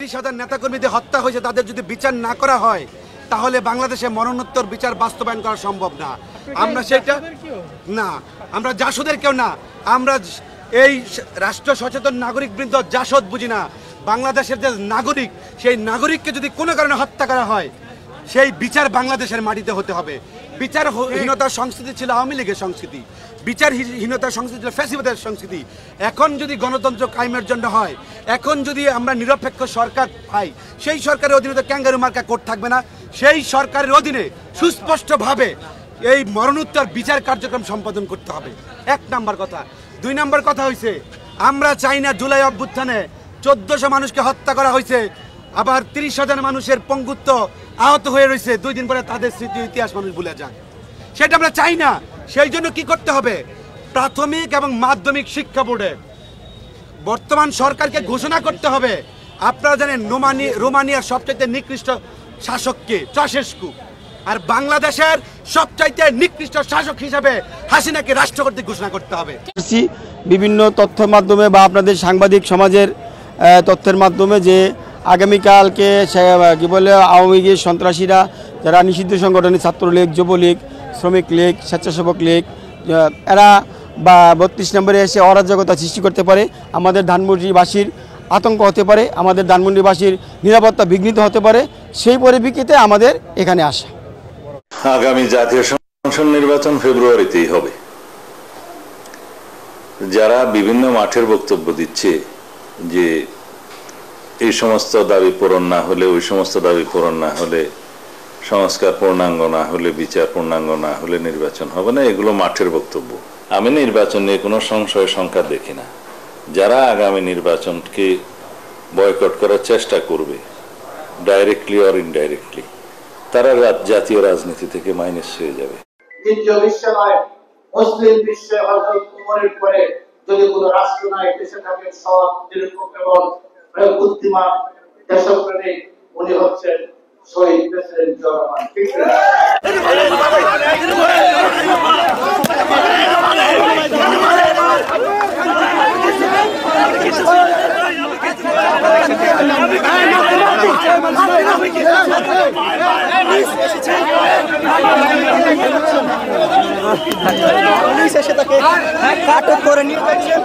30,000 নেতাকর্মীদের হত্যা হয়েছে, তাদের যদি বিচার না করা হয় তাহলে বাংলাদেশে মরণোত্তর বিচার বাস্তবায়ন করা সম্ভব না। আমরা সেটা না, আমরা জাসদের কেউ না, আমরা এই রাষ্ট্র সচেতন নাগরিকবৃন্দ জাসদ বুঝি না। বাংলাদেশের যে নাগরিক, সেই নাগরিককে যদি কোনো কারণে হত্যা করা হয় সেই বিচার বাংলাদেশের মাটিতে হতে হবে। বিচারহীনতার সংস্কৃতি ছিল আওয়ামী লীগের সংস্কৃতি, বিচারহীনতার সংস্কৃতি ছিল ফ্যাসিবাদের সংস্কৃতি। এখন যদি গণতন্ত্র কায়েমের জন্য হয়, এখন যদি আমরা নিরপেক্ষ সরকার পাই, সেই সরকারের অধীনে তো ক্যাঙ্গারু মার্কা কোর্ট থাকবে না। সেই সরকারের অধীনে সুস্পষ্টভাবে এই মরণোত্তর বিচার কার্যক্রম সম্পাদন করতে হবে, 1 নম্বর কথা। 2 নম্বর কথা হয়েছে, আমরা চাই না জুলাই অভ্যুত্থানে 1400 মানুষকে হত্যা করা হয়েছে, আবার 30,000 মানুষের পঙ্গুত্ব আহত হয়ে রয়েছে, 2 দিন পরে তাদের স্মৃতি ইতিহাস মানুষ ভুলে যায়। সেটা আমরা চাই না। সেই জন্য কি করতে হবে, প্রাথমিক এবং মাধ্যমিক শিক্ষা বোর্ডে বর্তমান সরকারকে ঘোষণা করতে হবে। আপনারা জানেন রোমানিয়ার সবচাইতে নিকৃষ্ট শাসককে চাশেস্কু, আর বাংলাদেশের সবচাইতে নিকৃষ্ট শাসক হিসাবে হাসিনাকে রাষ্ট্রপতি ঘোষণা করতে হবে। বিভিন্ন তথ্যের মাধ্যমে বা আপনাদের সাংবাদিক সমাজের তথ্যের মাধ্যমে যে আগামীকালকে কি বলে আওয়ামী লীগের সন্ত্রাসীরা, যারা নিষিদ্ধ সংগঠনের ছাত্রলীগ, যুবলীগ, শ্রমিক লীগ, স্বেচ্ছাসেবক লীগ, এরা বা 32 নম্বরে এসে অরাজকতা সৃষ্টি করতে পারে, আমাদের ধানমন্ডিবাসীর আতঙ্ক হতে পারে, আমাদের ধানমন্ডিবাসীর নিরাপত্তা বিঘ্নিত হতে পারে। সেই পরিপ্রেক্ষিতে আমাদের এখানে আসা। আগামী জাতীয় সংসদ নির্বাচন ফেব্রুয়ারিতেই হবে। যারা বিভিন্ন মাঠের বক্তব্য দিচ্ছে যে এই সমস্ত দাবি পূরণ না হলে, ওই সমস্ত দাবি পূরণ না হলে, সংস্কার পূর্ণাঙ্গ না হলে, বিচার পূর্ণাঙ্গ না হলে নির্বাচন হবে না, এগুলো মাঠের বক্তব্য। আমি নির্বাচন নিয়ে কোনো সংশয় শঙ্কা দেখি না। যারা আগামী নির্বাচনকে বয়কট করার চেষ্টা করবে, ডাইরেক্টলি অর ইনডাইরেক্টলি, তারা জাতীয় রাজনীতি থেকে মাইনাস হয়ে যাবে। দ্বিতীয় বিশ্বে নয়, মুসলিম বিশ্বে হযরত ওমরের পরে যদি কোনো রাষ্ট্র নাই, দেশে থাকে সৎ, নিরপেক্ষ এবং বুদ্ধিমান দেশপ্রেমিক, উনি হচ্ছেন শহীদ প্রেসিডেন্ট জিয়া রহমান। আটক করে নিয়ে যাচ্ছেন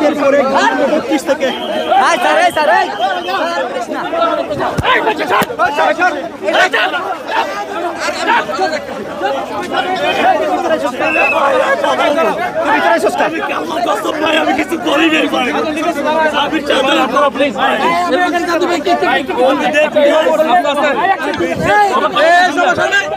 এরপরে 32 থেকে আমি কিছু করি নাই।